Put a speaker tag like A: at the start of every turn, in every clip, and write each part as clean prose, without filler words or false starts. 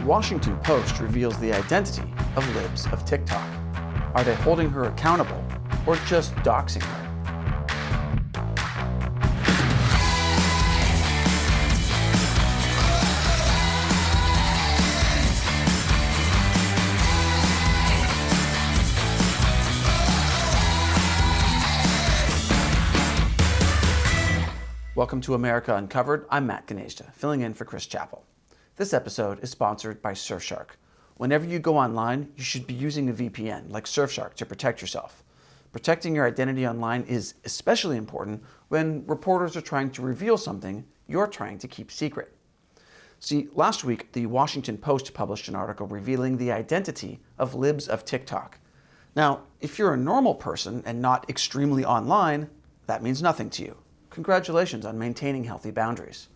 A: The Washington Post reveals the identity of Libs of TikTok. Are they holding her accountable or just doxing her? Welcome to America Uncovered. I'm Matt Ganejda, filling in for Chris Chappell. This episode is sponsored by Surfshark. Whenever you go online, you should be using a VPN like Surfshark to protect yourself. Protecting your identity online is especially important when reporters are trying to reveal something you're trying to keep secret. See, last week, the Washington Post published an article revealing the identity of Libs of TikTok. Now, if you're a normal person and not extremely online, that means nothing to you. Congratulations on maintaining healthy boundaries.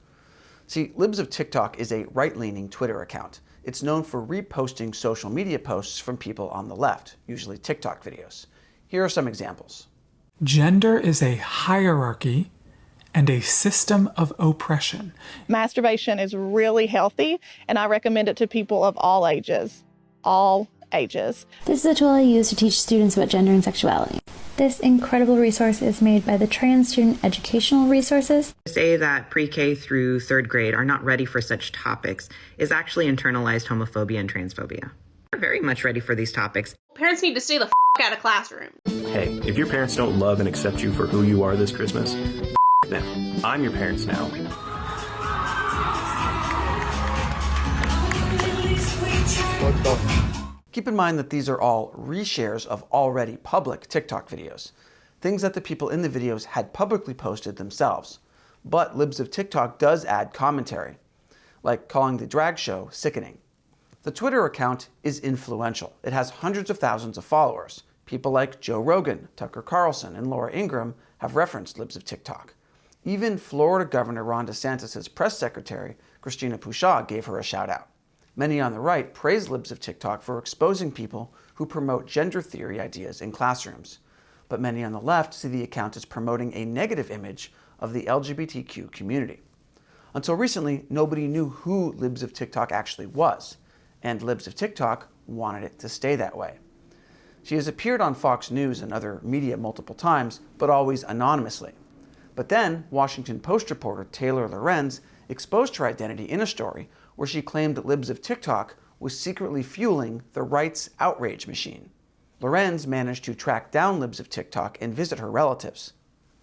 A: See, Libs of TikTok is a right-leaning Twitter account. It's known for reposting social media posts from people on the left, usually TikTok videos. Here are some examples.
B: Gender is a hierarchy and a system of oppression.
C: Masturbation is really healthy, and I recommend it to people of all ages. All ages.
D: This is a tool I use to teach students about gender and sexuality. This incredible resource is made by the Trans Student Educational Resources.
E: To say that pre-K through third grade are not ready for such topics is actually internalized homophobia and transphobia. We're very much ready for these topics.
F: Parents need to stay the out of classroom.
G: Hey, if your parents don't love and accept you for who you are this Christmas, them. I'm your parents now.
A: Keep in mind that these are all reshares of already public TikTok videos, things that the people in the videos had publicly posted themselves. But Libs of TikTok does add commentary, like calling the drag show sickening. The Twitter account is influential. It has hundreds of thousands of followers. People like Joe Rogan, Tucker Carlson, and Laura Ingraham have referenced Libs of TikTok. Even Florida Governor Ron DeSantis' press secretary, Christina Pushaw, gave her a shout out. Many on the right praise Libs of TikTok for exposing people who promote gender theory ideas in classrooms. But many on the left see the account as promoting a negative image of the LGBTQ community. Until recently, nobody knew who Libs of TikTok actually was, and Libs of TikTok wanted it to stay that way. She has appeared on Fox News and other media multiple times, but always anonymously. But then, Washington Post reporter Taylor Lorenz exposed her identity in a story where she claimed that Libs of TikTok was secretly fueling the right's outrage machine. Lorenz managed to track down Libs of TikTok and visit her relatives.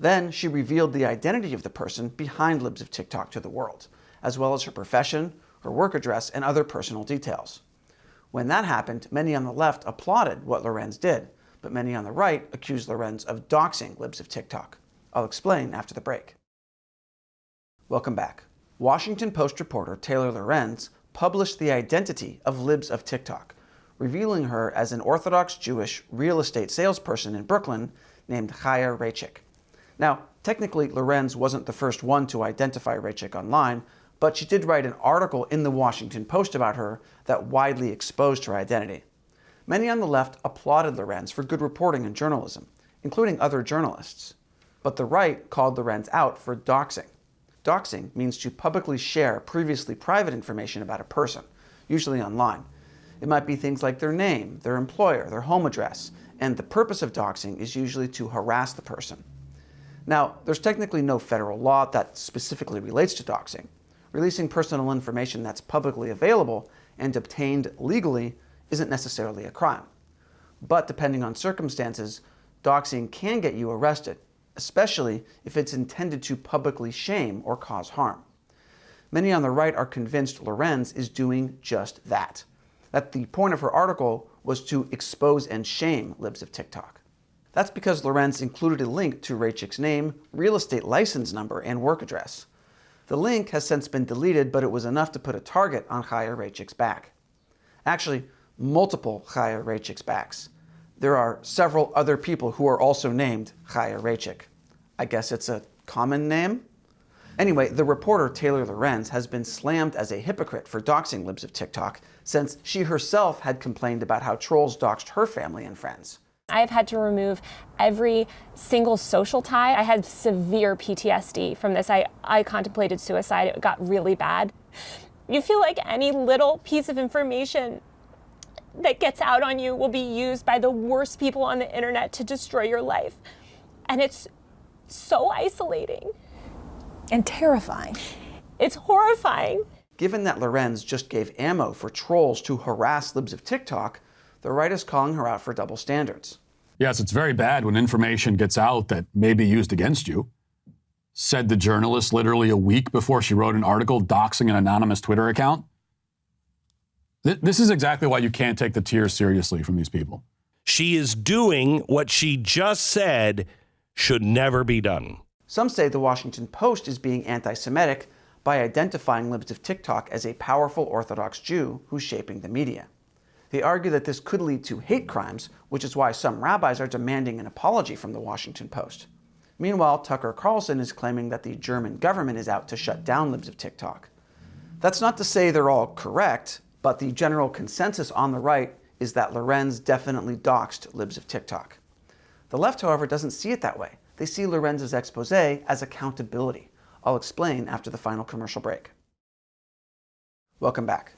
A: Then she revealed the identity of the person behind Libs of TikTok to the world, as well as her profession, her work address, and other personal details. When that happened, many on the left applauded what Lorenz did, but many on the right accused Lorenz of doxing Libs of TikTok. I'll explain after the break. Welcome back. Washington Post reporter Taylor Lorenz published the identity of Libs of TikTok, revealing her as an Orthodox Jewish real estate salesperson in Brooklyn named Chaya Raichik. Now, technically, Lorenz wasn't the first one to identify Raichik online, but she did write an article in the Washington Post about her that widely exposed her identity. Many on the left applauded Lorenz for good reporting and journalism, including other journalists. But the right called Lorenz out for doxing. Doxing means to publicly share previously private information about a person, usually online. It might be things like their name, their employer, their home address, and the purpose of doxing is usually to harass the person. Now, there's technically no federal law that specifically relates to doxing. Releasing personal information that's publicly available and obtained legally isn't necessarily a crime. But depending on circumstances, doxing can get you arrested, especially if it's intended to publicly shame or cause harm. Many on the right are convinced Lorenz is doing just that. That the point of her article was to expose and shame Libs of TikTok. That's because Lorenz included a link to Raichik's name, real estate license number, and work address. The link has since been deleted, but it was enough to put a target on Chaya Raichik's back. Actually, multiple Chaya Raichik's backs. There are several other people who are also named Chaya Raichik. I guess it's a common name? Anyway, the reporter Taylor Lorenz has been slammed as a hypocrite for doxing Libs of TikTok since she herself had complained about how trolls doxed her family and friends.
H: I've had to remove every single social tie. I had severe PTSD from this. I contemplated suicide. It got really bad. You feel like any little piece of information that gets out on you will be used by the worst people on the internet to destroy your life. And it's so isolating.
I: And terrifying.
H: It's horrifying.
A: Given that Lorenz just gave ammo for trolls to harass libs of TikTok, the right is calling her out for double standards.
J: Yes, it's very bad when information gets out that may be used against you. Said the journalist literally a week before she wrote an article doxing an anonymous Twitter account. This is exactly why you can't take the tears seriously from these people.
K: She is doing what she just said should never be done.
A: Some say the Washington Post is being anti-Semitic by identifying libs of TikTok as a powerful Orthodox Jew who's shaping the media. They argue that this could lead to hate crimes, which is why some rabbis are demanding an apology from the Washington Post. Meanwhile, Tucker Carlson is claiming that the German government is out to shut down libs of TikTok. That's not to say they're all correct, but the general consensus on the right is that Lorenz definitely doxed libs of TikTok. The left, however, doesn't see it that way. They see Lorenz's expose as accountability. I'll explain after the final commercial break. Welcome back.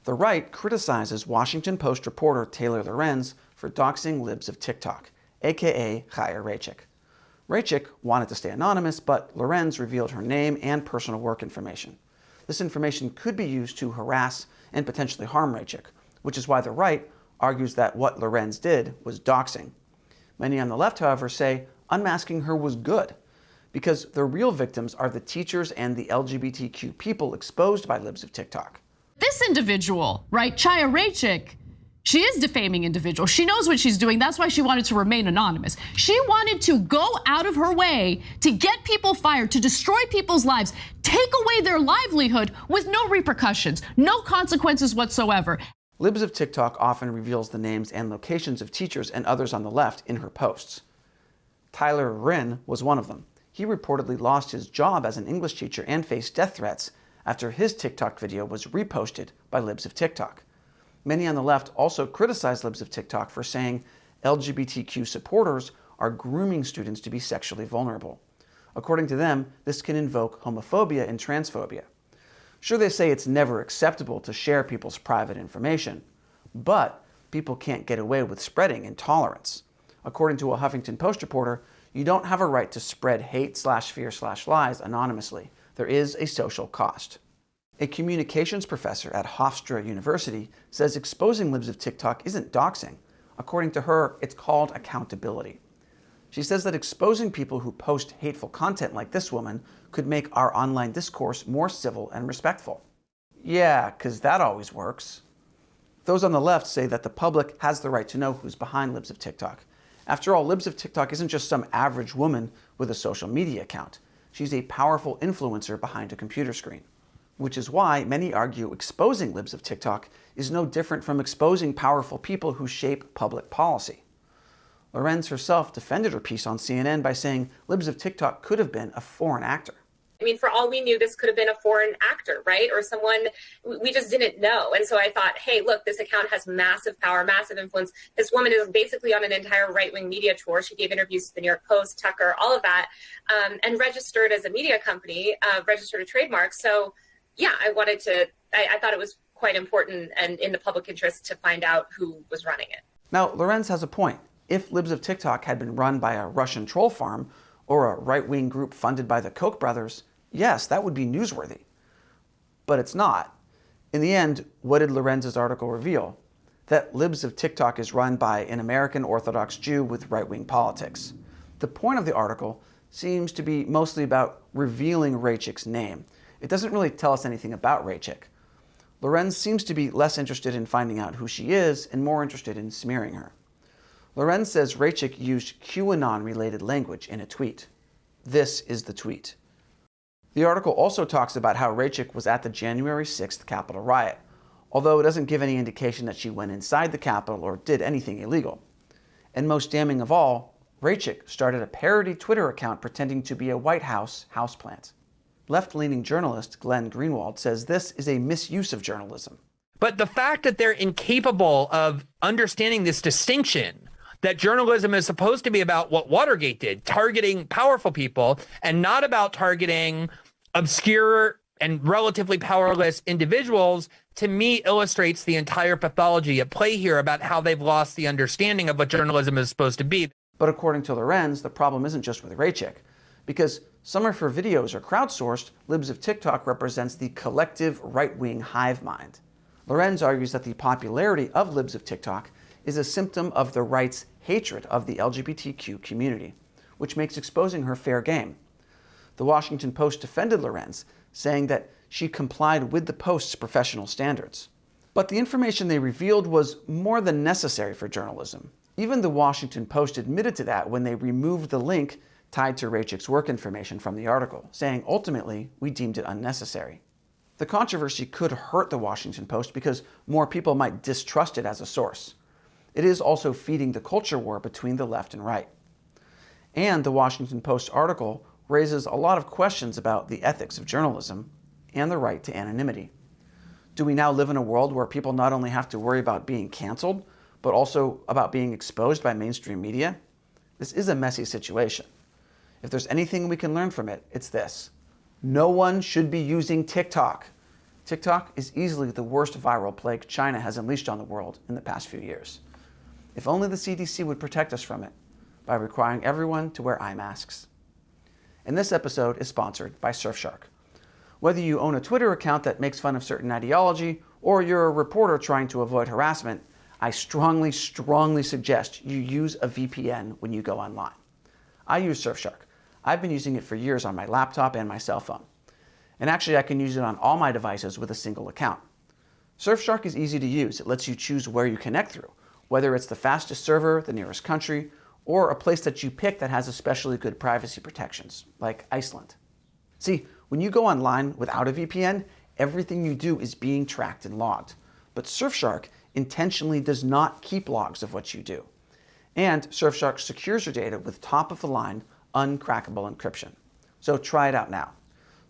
A: The right criticizes Washington Post reporter Taylor Lorenz for doxing libs of TikTok, aka Chaya Raichik. Raichik wanted to stay anonymous, but Lorenz revealed her name and personal work information. This information could be used to harass and potentially harm Raichik, which is why the right argues that what Lorenz did was doxing. Many on the left, however, say unmasking her was good, because the real victims are the teachers and the LGBTQ people exposed by libs of TikTok.
L: This individual, right, Chaya Raichik, she is defaming individual. She knows what she's doing. That's why she wanted to remain anonymous. She wanted to go out of her way to get people fired, to destroy people's lives, take away their livelihood with no repercussions, no consequences whatsoever.
A: Libs of TikTok often reveals the names and locations of teachers and others on the left in her posts. Tyler Rinn was one of them. He reportedly lost his job as an English teacher and faced death threats after his TikTok video was reposted by libs of TikTok. Many on the left also criticize libs of TikTok for saying LGBTQ supporters are grooming students to be sexually vulnerable. According to them, this can invoke homophobia and transphobia. Sure, they say it's never acceptable to share people's private information, but people can't get away with spreading intolerance. According to a Huffington Post reporter, you don't have a right to spread hate/fear/lies anonymously. There is a social cost. A communications professor at Hofstra University says exposing libs of TikTok isn't doxing. According to her, it's called accountability. She says that exposing people who post hateful content like this woman could make our online discourse more civil and respectful. Yeah, 'cause that always works. Those on the left say that the public has the right to know who's behind libs of TikTok. After all, libs of TikTok isn't just some average woman with a social media account. She's a powerful influencer behind a computer screen. Which is why many argue exposing libs of TikTok is no different from exposing powerful people who shape public policy. Lorenz herself defended her piece on CNN by saying libs of TikTok could have been a foreign actor.
M: I mean, for all we knew, this could have been a foreign actor, right? Or someone we just didn't know. And so I thought, hey, look, this account has massive power, massive influence. This woman is basically on an entire right-wing media tour. She gave interviews to the New York Post, Tucker, all of that, and registered as a media company, registered a trademark. So yeah, I thought it was quite important and in the public interest to find out who was running it.
A: Now, Lorenz has a point. If libs of TikTok had been run by a Russian troll farm or a right-wing group funded by the Koch brothers, yes, that would be newsworthy. But it's not. In the end, what did Lorenz's article reveal? That libs of TikTok is run by an American Orthodox Jew with right-wing politics. The point of the article seems to be mostly about revealing Raichik's name. It doesn't really tell us anything about Raichik. Lorenz seems to be less interested in finding out who she is and more interested in smearing her. Lorenz says Raichik used QAnon-related language in a tweet. This is the tweet. The article also talks about how Raichik was at the January 6th Capitol riot, although it doesn't give any indication that she went inside the Capitol or did anything illegal. And most damning of all, Raichik started a parody Twitter account pretending to be a White House houseplant. Left-leaning journalist Glenn Greenwald says this is a misuse of journalism.
N: But the fact that they're incapable of understanding this distinction, that journalism is supposed to be about what Watergate did, targeting powerful people, and not about targeting obscure and relatively powerless individuals, to me, illustrates the entire pathology at play here about how they've lost the understanding of what journalism is supposed to be.
A: But according to Lorenz, the problem isn't just with Raychick. Because some of her videos are crowdsourced, Libs of TikTok represents the collective right-wing hive mind. Lorenz argues that the popularity of Libs of TikTok is a symptom of the right's hatred of the LGBTQ community, which makes exposing her fair game. The Washington Post defended Lorenz, saying that she complied with the Post's professional standards. But the information they revealed was more than necessary for journalism. Even the Washington Post admitted to that when they removed the link tied to Raychick's work information from the article, saying ultimately, we deemed it unnecessary. The controversy could hurt the Washington Post because more people might distrust it as a source. It is also feeding the culture war between the left and right. And the Washington Post article raises a lot of questions about the ethics of journalism and the right to anonymity. Do we now live in a world where people not only have to worry about being canceled, but also about being exposed by mainstream media? This is a messy situation. If there's anything we can learn from it, it's this. No one should be using TikTok. TikTok is easily the worst viral plague China has unleashed on the world in the past few years. If only the CDC would protect us from it by requiring everyone to wear eye masks. And this episode is sponsored by Surfshark. Whether you own a Twitter account that makes fun of certain ideology, or you're a reporter trying to avoid harassment, I strongly suggest you use a VPN when you go online. I use Surfshark. I've been using it for years on my laptop and my cell phone. And actually, I can use it on all my devices with a single account. Surfshark is easy to use. It lets you choose where you connect through, whether it's the fastest server, the nearest country, or a place that you pick that has especially good privacy protections, like Iceland. See, when you go online without a VPN, everything you do is being tracked and logged. But Surfshark intentionally does not keep logs of what you do. And Surfshark secures your data with top-of-the-line, uncrackable encryption. So try it out now.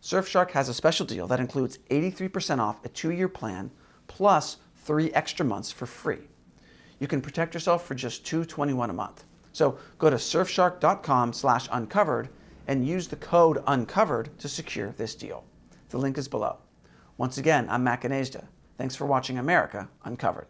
A: Surfshark has a special deal that includes 83% off a 2-year plan plus 3 extra months for free. You can protect yourself for just $2.21 a month. So go to surfshark.com/uncovered and use the code UNCOVERED to secure this deal. The link is below. Once again, I'm Matt Gnezda. Thanks for watching America Uncovered.